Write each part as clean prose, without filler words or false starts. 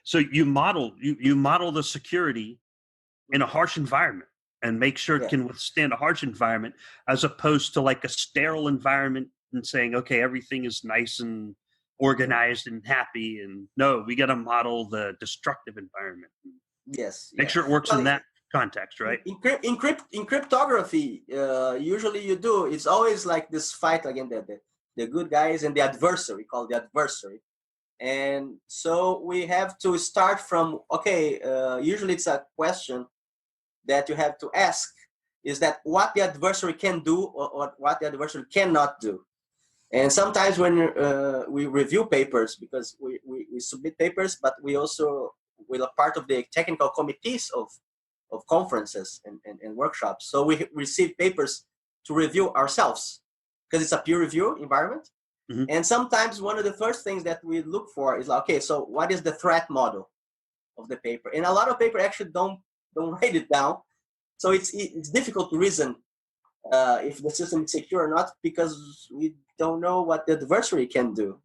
So you model the security in a harsh environment and make sure it can withstand a harsh environment, as opposed to like a sterile environment and saying, okay, everything is nice and organized and happy. And no, we got to model the destructive environment. Yes. Make sure it works in that context, right? In cryptography, usually you do. It's always like this fight again, the good guys and the adversary, called the adversary. And so we have to start from, okay, usually it's a question that you have to ask, is that what the adversary can do or what the adversary cannot do. And sometimes when we review papers, because we submit papers, but we also will are part of the technical committees of conferences and workshops. So we receive papers to review ourselves because it's a peer review environment. Mm-hmm. And sometimes one of the first things that we look for is like, okay, so what is the threat model of the paper? And a lot of paper actually don't write it down. So it's difficult to reason if the system is secure or not, because we don't know what the adversary can do.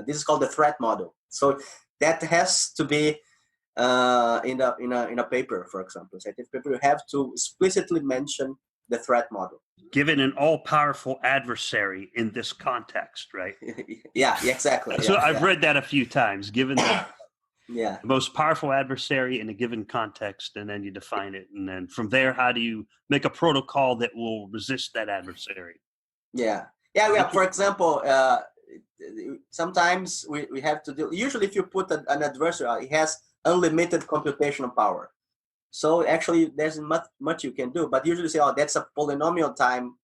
This is called the threat model. So that has to be in a paper, for example, scientific paper. You have to explicitly mention the threat model. Given an all-powerful adversary in this context, right? Yeah, exactly. So I've read that a few times. Given the most powerful adversary in a given context, and then you define it, and then from there, how do you make a protocol that will resist that adversary? Yeah. For example, sometimes we have to do. Usually, if you put an adversary, it has unlimited computational power. So actually, there's much you can do. But usually, say, oh, that's a polynomial time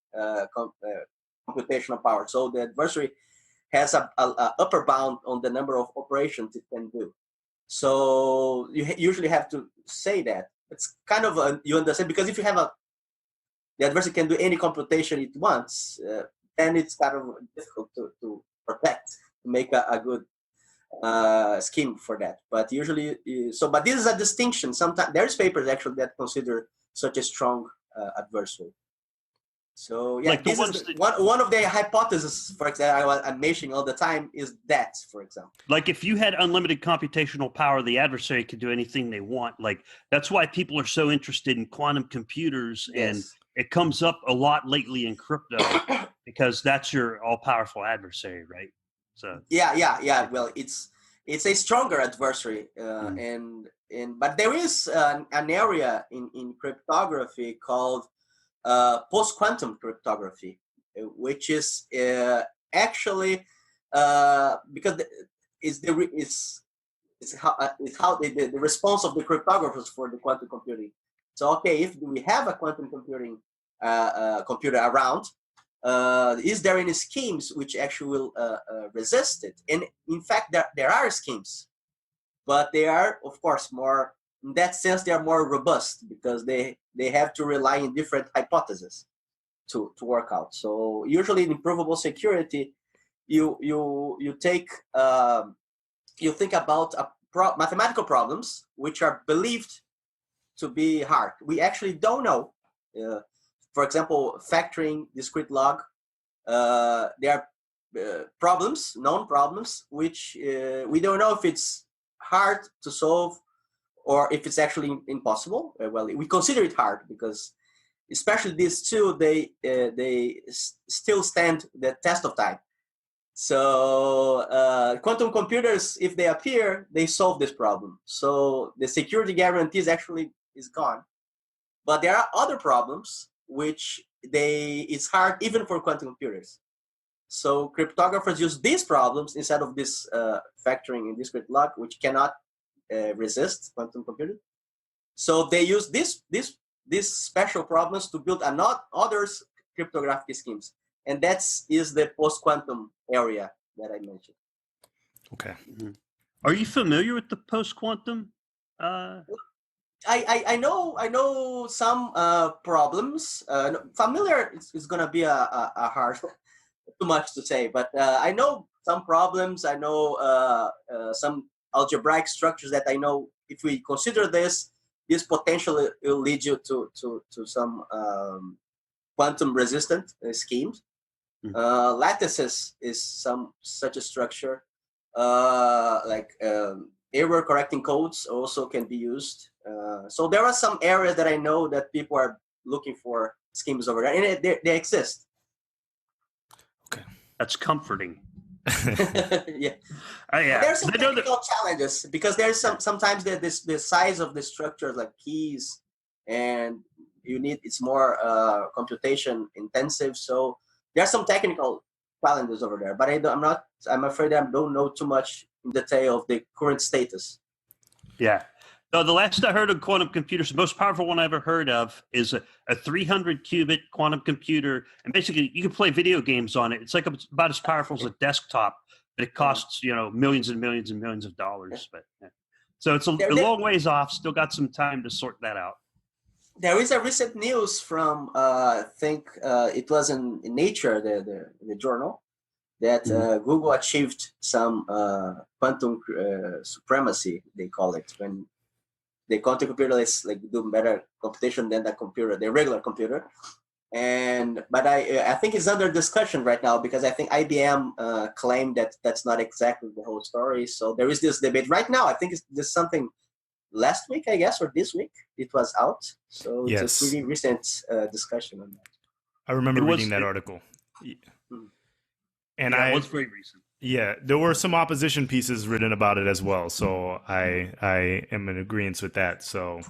computational power. So the adversary has a upper bound on the number of operations it can do. So you usually have to say that. It's kind of you understand, because if you have the adversary can do any computation it wants, then it's kind of difficult to protect, to make a good scheme for that. But usually, but this is a distinction. Sometimes there's papers actually that consider such a strong adversary. So like this is one of the hypotheses, for example, I'm mentioning all the time, is that, for example, like if you had unlimited computational power, the adversary could do anything they want. Like that's why people are so interested in quantum computers, and it comes up a lot lately in crypto because that's your all-powerful adversary, right? So yeah. Well, it's a stronger adversary, but there is an area in cryptography called post-quantum cryptography, which is actually because it's how the response of the cryptographers for the quantum computing. So okay, if we have a quantum computing computer around, is there any schemes which actually will resist it? And in fact, there are schemes, but they are, of course, more. In that sense, they are more robust because they have to rely on different hypotheses to work out. So usually in provable security, you take you think about mathematical problems which are believed to be hard. We actually don't know. For example, factoring discrete log. There are problems, known problems, which we don't know if it's hard to solve or if it's actually impossible. Well, we consider it hard because, especially these two, they still stand the test of time. So quantum computers, if they appear, they solve this problem. So the security guarantees actually is gone. But there are other problems which it's hard even for quantum computers. So cryptographers use these problems instead of this factoring in discrete log, which cannot resist quantum computing. So they use these special problems to build other cryptographic schemes, and that is the post-quantum area that I mentioned. Okay. Mm-hmm. Are you familiar with the post-quantum? I know some problems. Familiar is going to be a hard, too much to say, but I know some problems. I know some algebraic structures that I know if we consider this potentially will lead you to some quantum resistant schemes. Lattices is some such a structure, like error correcting codes also can be used. So there are some areas that I know that people are looking for schemes over there, and they exist. Okay. That's comforting. Yeah. Yeah. There's some technical challenges because there's sometimes the size of the structures like keys, and it's more computation intensive. So there are some technical challenges over there, but I'm afraid I don't know too much in detail of the current status. Yeah. No, the last I heard of quantum computers, the most powerful one I ever heard of is a 300 qubit quantum computer. And basically, you can play video games on it. It's like about as powerful as a desktop, but it costs, millions and millions and millions of dollars. But so it's a long ways off. Still got some time to sort that out. There is a recent news from, I think it was in Nature, the journal, that Google achieved some quantum supremacy, they call it, when the quantum computer is like do better computation than the regular computer. But I think it's under discussion right now because I think IBM claimed that that's not exactly the whole story. So there is this debate right now. I think there's something last week, I guess, or this week it was out. So it's a pretty recent discussion on that. I remember reading that article. And it was very recent. Yeah, there were some opposition pieces written about it as well. So I am in agreement with that. So